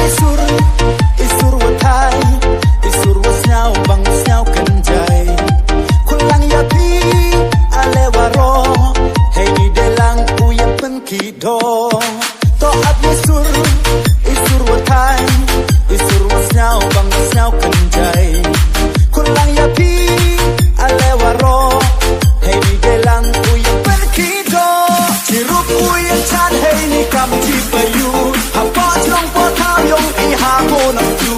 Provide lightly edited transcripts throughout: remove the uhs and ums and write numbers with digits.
isur watai isur wasnyau bang wasnyau kenjai kulang ya pi alewaro hey di delang uya pengkido to at isur watai isur wasnyau bang wasnyau kenjai kulang ya pi alewaro hey di delang uya pengkido cirup uya chan hey ni kam ci payu apa jong po thao yong i ha ko nam tu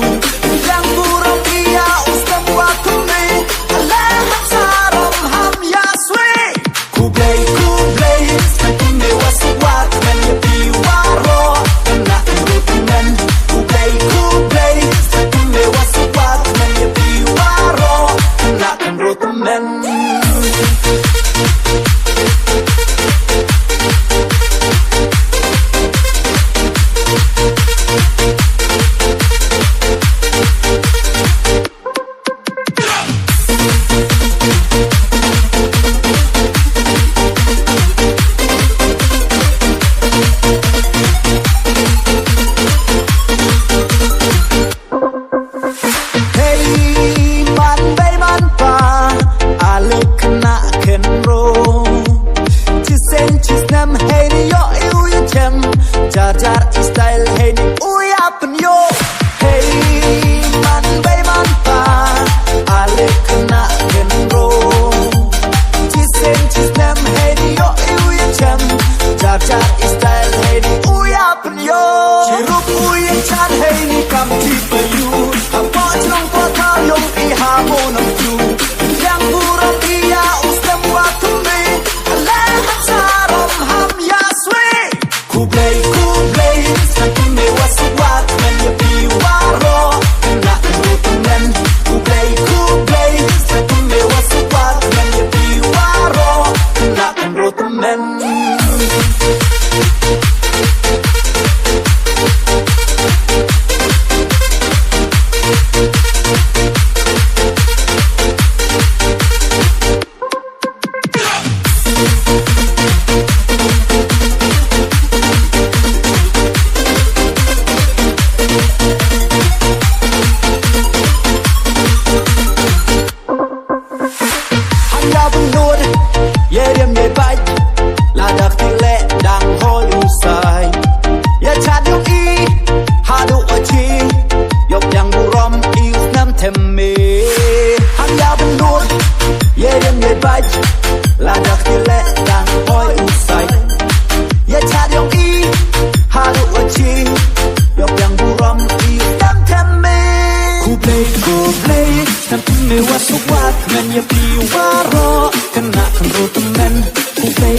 yang burong ia ustam waktu me alam saram ham ya swe ku play sakin me waswat men ya pi waro na rutunan ku play sakin me waswat men ya pi waro na rutunan jar style hey ni uya penyo hey man bay man pa ale kena genro chisem hey ni yo uya chem jar style hey ni uya penyo chirup uya chan hey ni kam ti payu apa jong po thao yong i ha mo nam tu yang burang ia ustam waktu me alam saram ham ya swe ku play sakin me waswat men ya pi waro na rutunan ku play sakin me waswat men ya pi waro na rutunan me waswat men ya pi waro kena rutunan ku play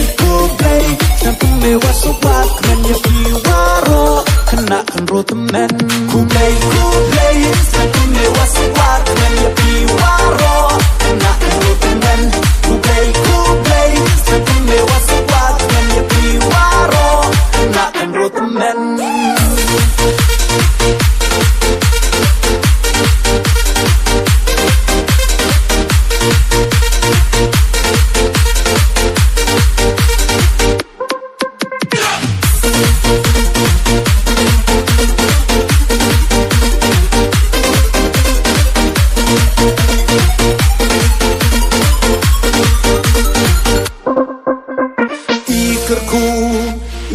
sakin me waswat men ya pi waro kena rutunan ku play sakin me waswat men ya pi waro kena rutunan ku play sakin me waswat men ya pi waro kena rutunan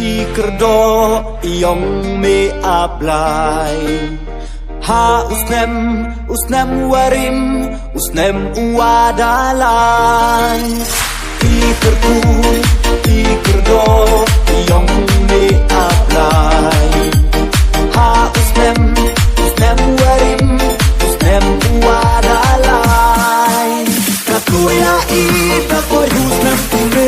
Ikerdo yong me ablay ha usnem warim usnem uadalay Ikerdo yong me ablay ha usnem warim usnem uadalay kakuya kakoy usnem tume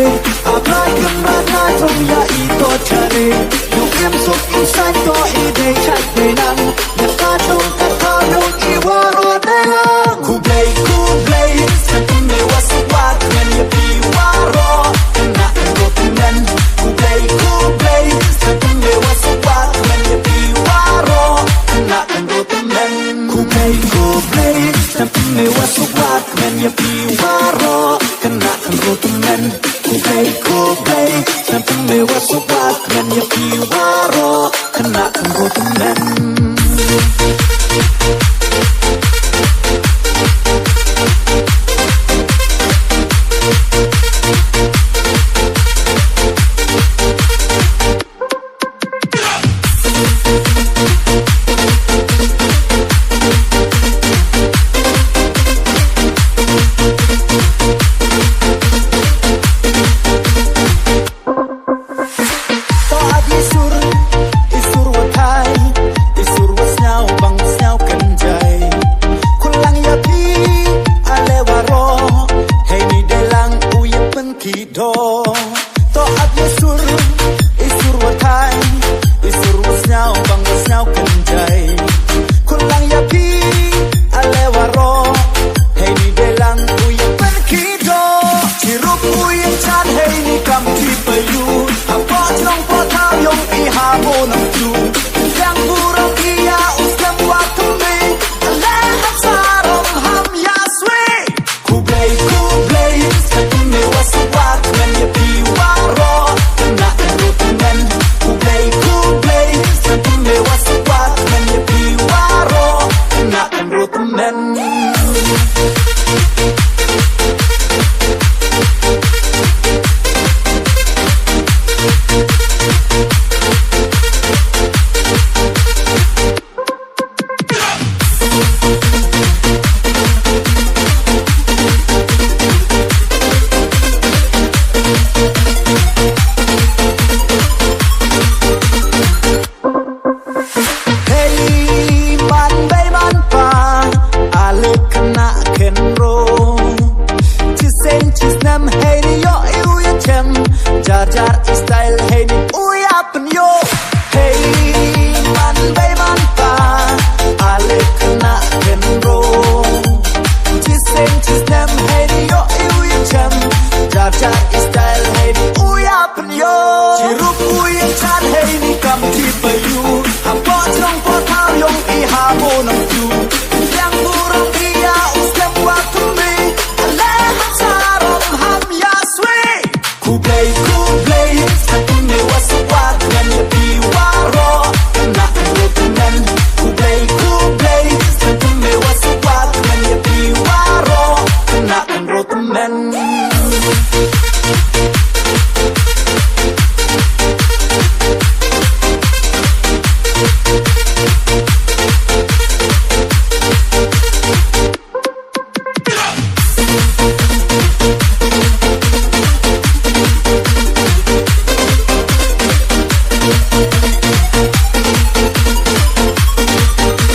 ablay kemrana ya ito chare yung emsok inside ko ide chat benang nakatong i waro delang ku play sakin me waswat men ya pi waro kena rutunan ku play sakin me waswat men ya pi waro kena rutunan ku play sakin me waswat men ya pi waro kena rutunan ku play sakin me waswat men ya pi waro kena rutunan sao cần chạy